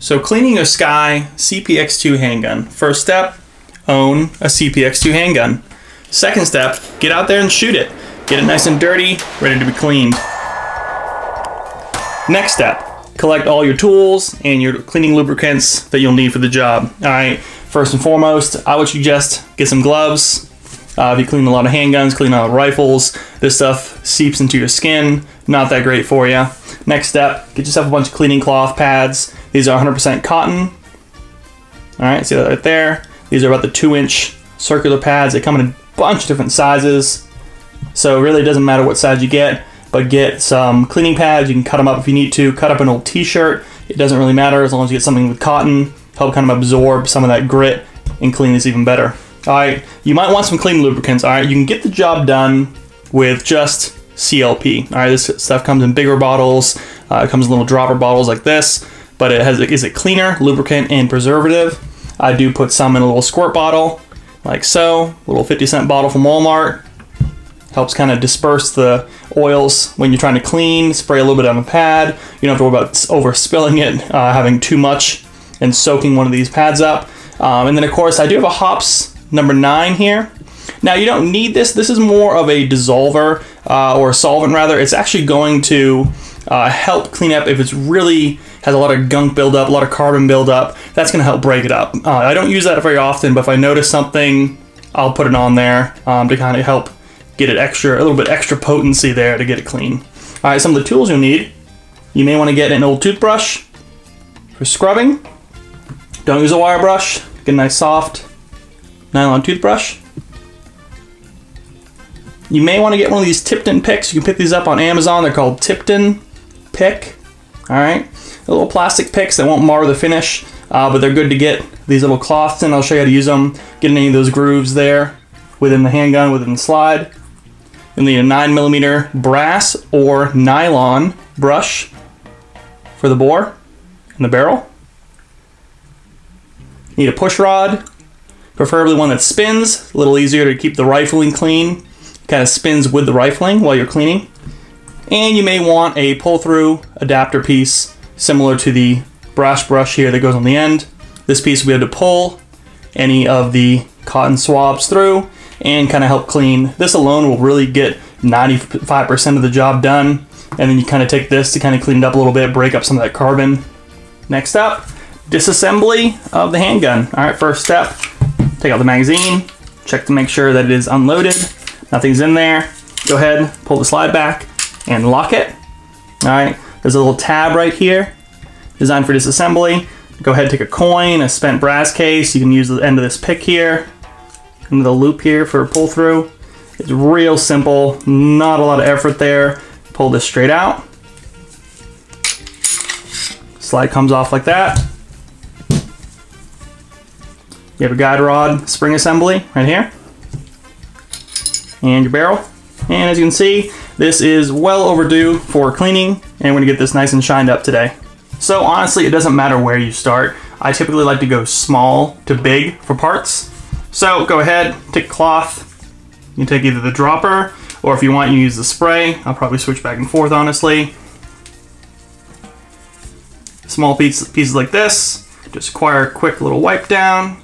So cleaning your SCCY CPX-2 handgun. First step, own a CPX-2 handgun. Second step, get out there and shoot it. Get it nice and dirty, ready to be cleaned. Next step, collect all your tools and your cleaning lubricants that you'll need for the job. All right, first and foremost, I would suggest get some gloves. If you clean a lot of handguns, clean a lot of rifles, this stuff seeps into your skin. Not that great for you. Next step, get yourself a bunch of cleaning cloth pads. These are 100% cotton. All right, see that right there? These are about the 2-inch circular pads. They come in a bunch of different sizes. So it really doesn't matter what size you get, but get some cleaning pads. You can cut them up if you need to. Cut up an old t-shirt. It doesn't really matter as long as you get something with cotton. Help kind of absorb some of that grit and clean this even better. All right, you might want some clean lubricants. All right, you can get the job done with just CLP. All right, this stuff comes in bigger bottles. It comes in little dropper bottles like this, but it is a cleaner, lubricant, and preservative. I do put some in a little squirt bottle, like so. A little 50-cent bottle from Walmart. Helps kind of disperse the oils when you're trying to clean. Spray a little bit on the pad. You don't have to worry about overspilling it, having too much, and soaking one of these pads up. And then of course, I do have a hops number 9 here. Now you don't need this. This is more of a dissolver or a solvent rather. It's actually going to help clean up if it's really has a lot of gunk buildup, a lot of carbon buildup. That's going to help break it up. I don't use that very often, but if I notice something, I'll put it on there to kind of help get it a little bit extra potency there to get it clean. All right, some of the tools you'll need. You may want to get an old toothbrush for scrubbing. Don't use a wire brush. Get a nice soft nylon toothbrush. You may want to get one of these Tipton picks. You can pick these up on Amazon. They're called Tipton pick. All right, little plastic picks that won't mar the finish, but they're good to get these little cloths in. I'll show you how to use them. Get in any of those grooves there within the handgun, within the slide. You'll need a 9mm brass or nylon brush for the bore and the barrel. You need a push rod, preferably one that spins, a little easier to keep the rifling clean. Kind of spins with the rifling while you're cleaning. And you may want a pull-through adapter piece similar to the brass brush here that goes on the end. This piece will be able to pull any of the cotton swabs through and kind of help clean. This alone will really get 95% of the job done. And then you kind of take this to kind of clean it up a little bit, break up some of that carbon. Next up, disassembly of the handgun. All right, first step, take out the magazine, check to make sure that it is unloaded. Nothing's in there. Go ahead, pull the slide back and lock it. All right, there's a little tab right here designed for disassembly. Go ahead, take a coin, a spent brass case. You can use the end of this pick here, and the loop here for pull through. It's real simple, not a lot of effort there. Pull this straight out. Slide comes off like that. You have a guide rod spring assembly right here. And your barrel. And as you can see, this is well overdue for cleaning, and we're gonna get this nice and shined up today. So honestly, it doesn't matter where you start. I typically like to go small to big for parts. So go ahead, take a cloth. You can take either the dropper, or if you want, you use the spray. I'll probably switch back and forth, honestly. Small pieces like this, just require a quick little wipe down.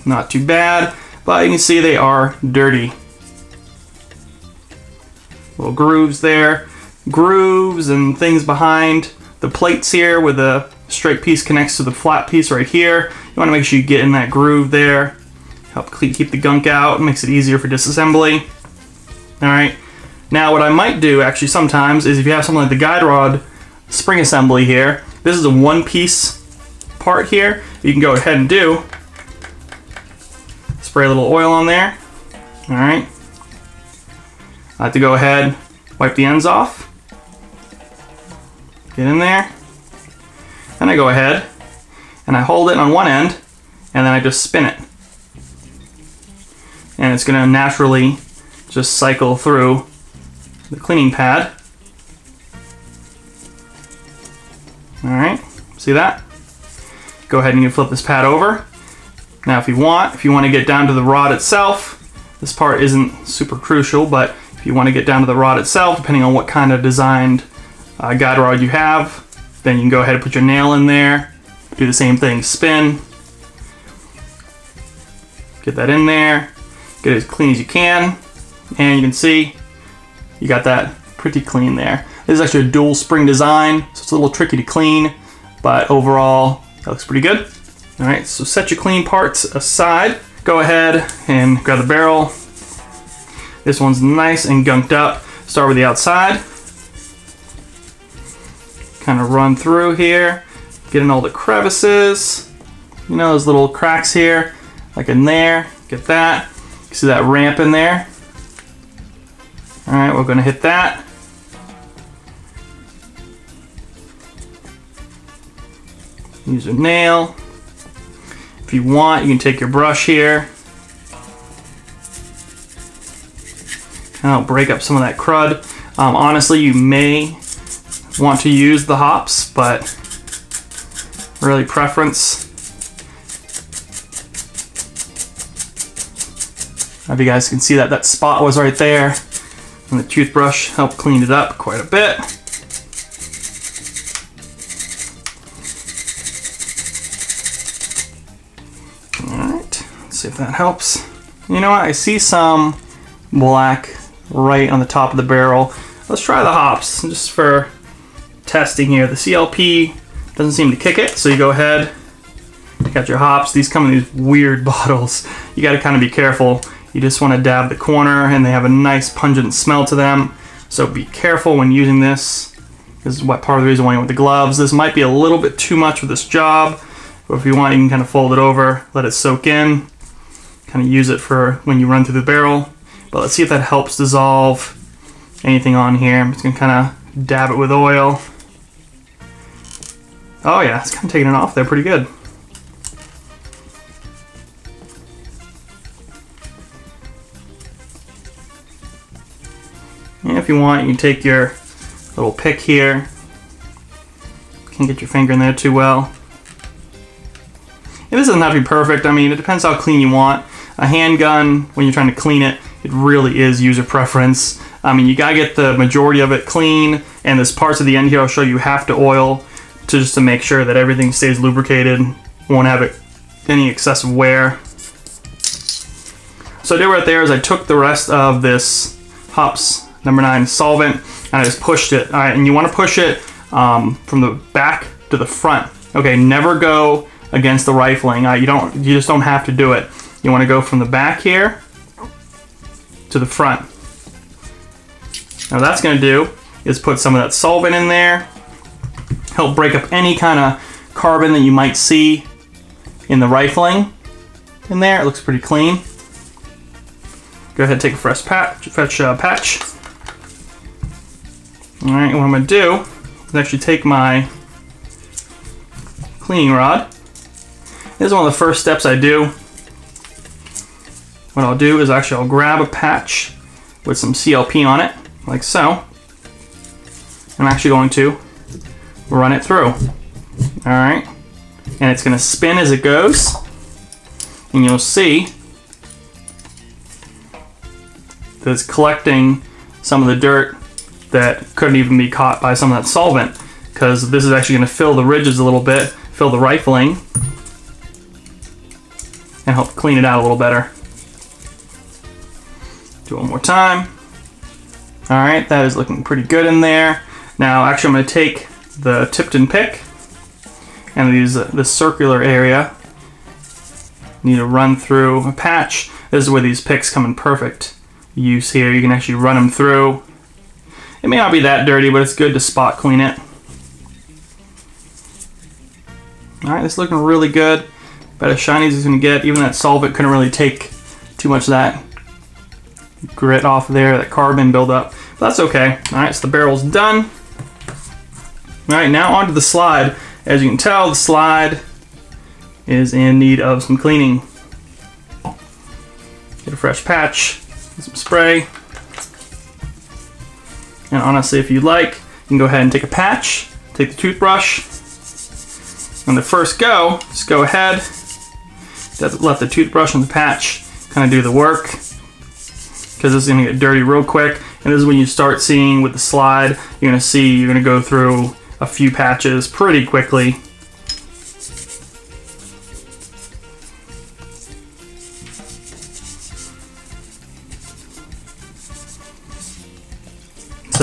Not too bad, but you can see they are dirty. Little grooves there. Grooves and things behind the plates here where the straight piece connects to the flat piece right here. You want to make sure you get in that groove there. Help keep the gunk out. Makes it easier for disassembly. All right. Now what I might do actually sometimes is if you have something like the guide rod spring assembly here, this is a one-piece part here. You can go ahead and do. Spray a little oil on there. All right. I have to go ahead, wipe the ends off. Get in there. Then I go ahead and I hold it on one end and then I just spin it. And it's gonna naturally just cycle through the cleaning pad. All right, see that? Go ahead and you flip this pad over. Now if you want to get down to the rod itself, this part isn't super crucial, but if you want to get down to the rod itself, depending on what kind of designed guide rod you have, then you can go ahead and put your nail in there do the same thing. Spin. Get that in there. Get it as clean as you can. And you can see you got that pretty clean there. This is actually a dual spring design, so it's a little tricky to clean, but overall, that looks pretty good. All right, so set your clean parts aside. Go ahead and grab the barrel. This one's nice and gunked up. Start with the outside. Kind of run through here, get in all the crevices. You know, those little cracks here, like in there, get that. You see that ramp in there? All right, we're gonna hit that. Use a nail. If you want, you can take your brush here. Kind of break up some of that crud. Honestly, you may want to use the hops, but really preference. If you guys can see that that spot was right there, and the toothbrush helped clean it up quite a bit. Alright, let's see if that helps. You know what, I see some black right on the top of the barrel. Let's try the hops, just for testing here. The CLP doesn't seem to kick it, so you go ahead, you got your hops. These come in these weird bottles. You gotta kind of be careful. You just want to dab the corner, and they have a nice pungent smell to them. So be careful when using this. This is what part of the reason why you want the gloves. This might be a little bit too much for this job, but if you want, you can kind of fold it over, let it soak in, kind of use it for when you run through the barrel. But let's see if that helps dissolve anything on here. I'm just gonna kind of dab it with oil. Oh yeah, it's kind of taking it off there pretty good. And if you want, you can take your little pick here. Can't get your finger in there too well. And this doesn't have to be perfect. I mean, it depends how clean you want. A handgun, when you're trying to clean it, it really is user preference. I mean, you gotta get the majority of it clean, and there's parts of the end here I'll show you have to oil just to make sure that everything stays lubricated, won't have any excessive wear. So what I did right there is I took the rest of this hops number 9 solvent, and I just pushed it. All right, and you want to push it from the back to the front. Okay, never go against the rifling. You just don't have to do it. You want to go from the back here to the front. Now what that's going to do is put some of that solvent in there, help break up any kind of carbon that you might see in the rifling in there. It looks pretty clean. Go ahead and take a fresh patch. Alright, what I'm going to do is actually take my cleaning rod. This is one of the first steps I do. What I'll do is I'll grab a patch with some CLP on it, like so. I'm actually going to run it through. Alright, and it's going to spin as it goes, and you'll see that it's collecting some of the dirt that couldn't even be caught by some of that solvent, because this is actually going to fill the ridges a little bit, fill the rifling, and help clean it out a little better. Do it one more time. Alright, that is looking pretty good in there. Now actually I'm going to take the Tipton pick and use this circular area. Need to run through a patch. This is where these picks come in perfect use here. You can actually run them through. It may not be that dirty, but it's good to spot clean it. Alright, this is looking really good. About as shiny as it's going to get. Even that solvent couldn't really take too much of that grit off there, that carbon buildup. But that's okay. Alright, so the barrel's done. Alright, now onto the slide. As you can tell, the slide is in need of some cleaning. Get a fresh patch, get some spray. And honestly, if you'd like, you can go ahead and take a patch, take the toothbrush. On the first go, just go ahead, let the toothbrush and the patch kind of do the work, because this is going to get dirty real quick. And this is when you start seeing with the slide, you're going to go through a few patches pretty quickly.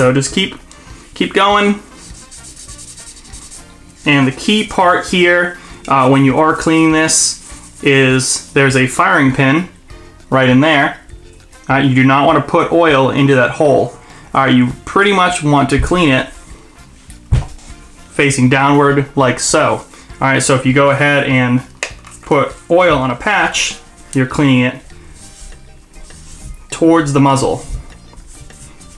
So just keep going. And the key part here, when you are cleaning this, is there's a firing pin right in there. You do not want to put oil into that hole. You pretty much want to clean it facing downward like so. Alright, so if you go ahead and put oil on a patch, you're cleaning it towards the muzzle.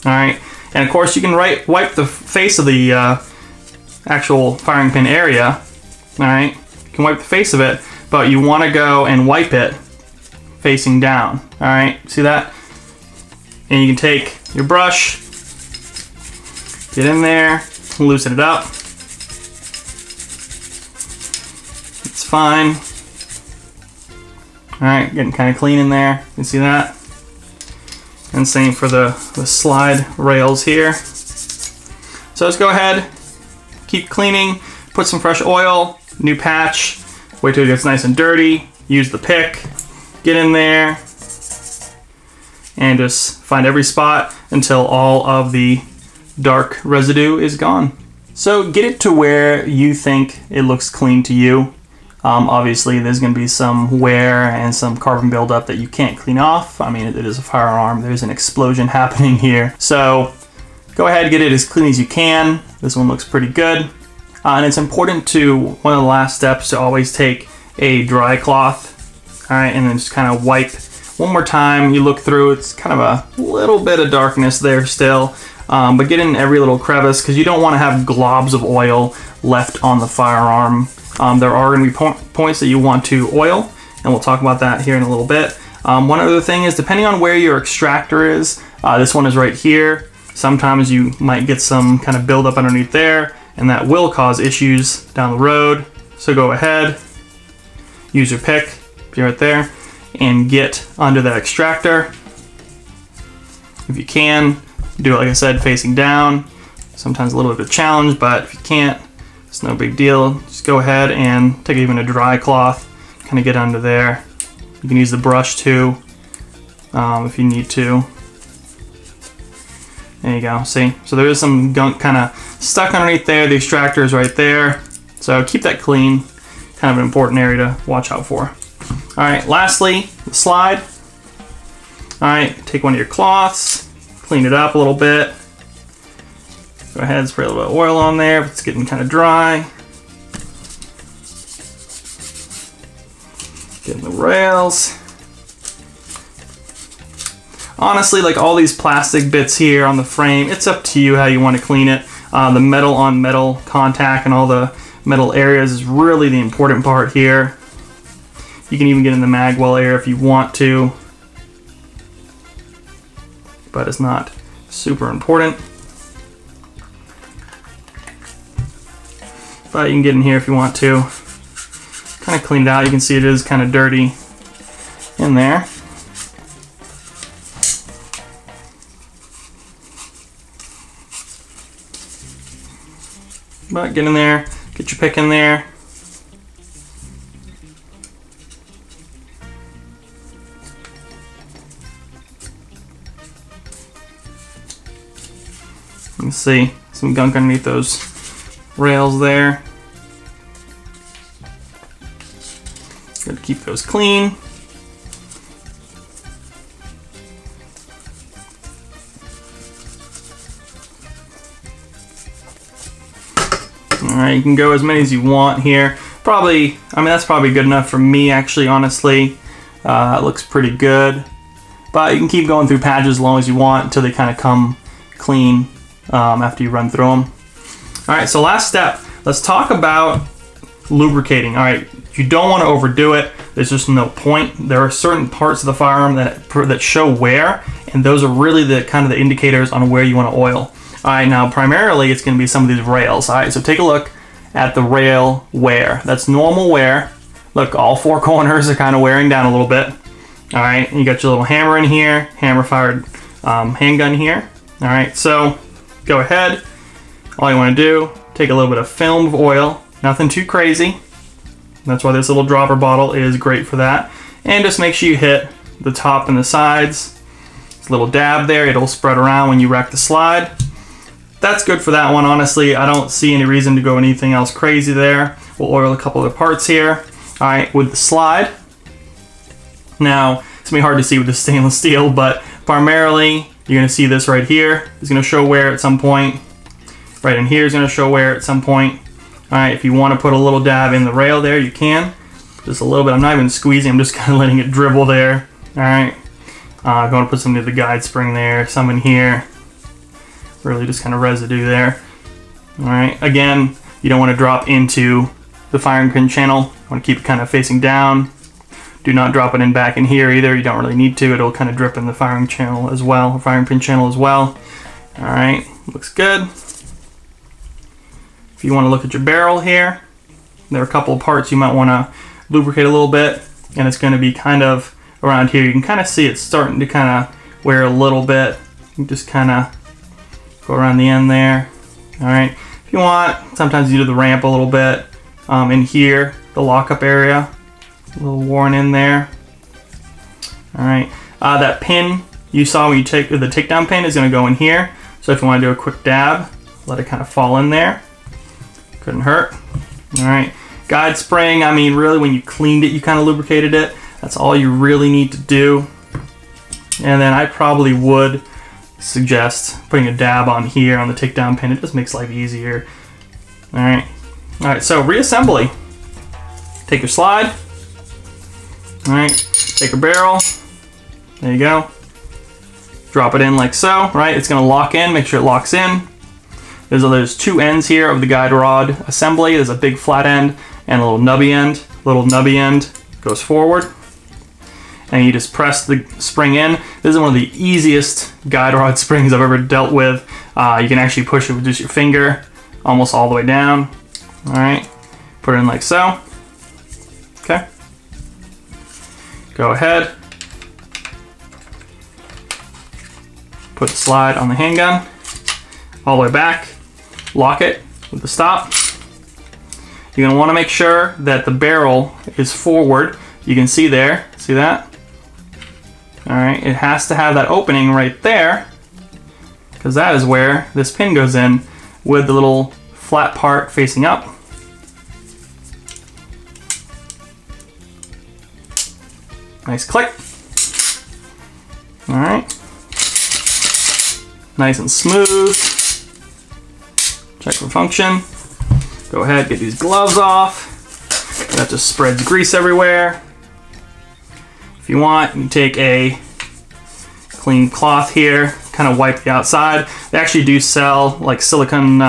Alright, and of course you can wipe the face of the actual firing pin area. Alright, you can wipe the face of it, but you want to go and wipe it facing down. Alright, see that? And you can take your brush, get in there, loosen it up. It's fine. Alright, getting kind of clean in there. You can see that? And same for the slide rails here. So let's go ahead, keep cleaning, put some fresh oil, new patch, wait till it gets nice and dirty, use the pick, get in there, and just find every spot until all of the dark residue is gone. So get it to where you think it looks clean to you. Obviously there's going to be some wear and some carbon buildup that you can't clean off. I mean, it is a firearm. There's an explosion happening here. So go ahead, get it as clean as you can. This one looks pretty good. And it's important to, one of the last steps, to always take a dry cloth, all right, and then just kind of wipe one more time. You look through, it's kind of a little bit of darkness there still, but get in every little crevice because you don't want to have globs of oil left on the firearm. There are going to be points that you want to oil, and we'll talk about that here in a little bit. One other thing is, depending on where your extractor is, this one is right here. Sometimes you might get some kind of buildup underneath there, and that will cause issues down the road. So go ahead, use your pick, be right there, and get under that extractor. If you can, do it, like I said, facing down. Sometimes a little bit of a challenge, but if you can't, it's no big deal. Just go ahead and take even a dry cloth, kind of get under there. You can use the brush too, if you need to. There you go, see? So there is some gunk kind of stuck underneath there. The extractor is right there. So keep that clean, kind of an important area to watch out for. All right, lastly, the slide. All right, take one of your cloths, clean it up a little bit. Go ahead, spray a little bit of oil on there if it's getting kind of dry. Get in the rails. Honestly, like all these plastic bits here on the frame, it's up to you how you want to clean it. The metal on metal contact and all the metal areas is really the important part here. You can even get in the magwell area if you want to, but it's not super important. But you can get in here if you want to. Kind of clean it out. You can see it is kind of dirty in there. But get in there, get your pick in there. You can see some gunk underneath those rails there. Got to keep those clean. Alright, you can go as many as you want here. Probably, I mean, that's probably good enough for me, actually, honestly. It looks pretty good. But you can keep going through patches as long as you want until they kind of come clean after you run through them. Alright, so last step, let's talk about lubricating. Alright, you don't want to overdo it. There's just no point. There are certain parts of the firearm that show wear, and those are really the kind of the indicators on where you want to oil. Alright, now primarily it's going to be some of these rails. Alright, so take a look at the rail wear. That's normal wear. Look, all four corners are kind of wearing down a little bit. Alright, you got your little hammer in here, hammer fired handgun here. Alright, so go ahead. All you want to do, take a little bit of film of oil, nothing too crazy. That's why this little dropper bottle is great for that. And just make sure you hit the top and the sides. It's a little dab there, it'll spread around when you rack the slide. that's good for that one. Honestly, I don't see any reason to go anything else crazy there. We'll oil a couple of parts here. All right, with the slide. Now, it's gonna be hard to see with the stainless steel, but primarily, you're gonna see this right here. It's gonna show wear at some point. Right in here is gonna show wear at some point. All right, if you wanna put a little dab in the rail there, you can. Just a little bit, I'm not even squeezing, I'm just kind of letting it dribble there. All right, if you wanna put some near the guide spring there, some in here. Really just kind of residue there. All right, again, you don't wanna drop into the firing pin channel. You wanna keep it kind of facing down. Do not drop it in back in here either. You don't really need to. It'll kind of drip in the firing channel as well, firing pin channel as well. All right, looks good. If you want to look at your barrel here, there are a couple of parts you might want to lubricate a little bit, and it's going to be kind of around here. You can kind of see it starting to kind of wear a little bit. You just kind of go around the end there. All right, if you want, sometimes you do the ramp a little bit. In here, the lockup area. A little worn in there. All right, that pin you saw when you take the takedown pin is going to go in here. So if you want to do a quick dab, let it kind of fall in there. Couldn't hurt. All right, guide spring. I mean, really, when you cleaned it, you kind of lubricated it. That's all you really need to do. And then I probably would suggest putting a dab on here on the takedown pin. It just makes life easier. All right. So reassembly. Take your slide. All right, take a barrel, there you go. Drop it in like so, right? It's gonna lock in, make sure it locks in. There's two ends here of the guide rod assembly. There's a big flat end and a little nubby end. Little nubby end goes forward. And you just press the spring in. This is one of the easiest guide rod springs I've ever dealt with. You can actually push it with just your finger, almost all the way down. All right, put it in like so, okay. Go ahead, put the slide on the handgun, all the way back, lock it with the stop. You're gonna wanna make sure that the barrel is forward. You can see there, see that? All right, it has to have that opening right there, because that is where this pin goes in with the little flat part facing up. Nice click. All right. Nice and smooth. Check for function. Go ahead, get these gloves off. That just spreads grease everywhere. If you want, you can take a clean cloth here, kind of wipe the outside. They actually do sell like silicone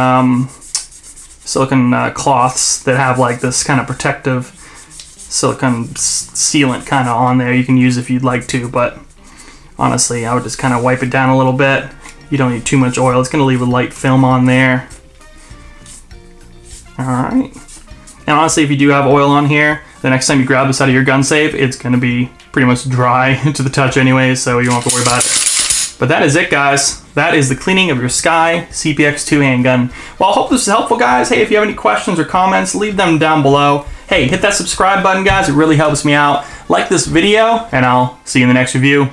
cloths that have like this kind of protective silicone sealant kind of on there. You can use if you'd like to, but honestly, I would just kind of wipe it down a little bit. You don't need too much oil. It's going to leave a light film on there. All right. And honestly, if you do have oil on here, the next time you grab this out of your gun safe, it's going to be pretty much dry to the touch anyway, so you don't have to worry about it. But that is it, guys. That is the cleaning of your SCCY CPX-2 handgun. Well, I hope this is helpful, guys. Hey, if you have any questions or comments, leave them down below. Hey, hit that subscribe button, guys. It really helps me out. Like this video, and I'll see you in the next review.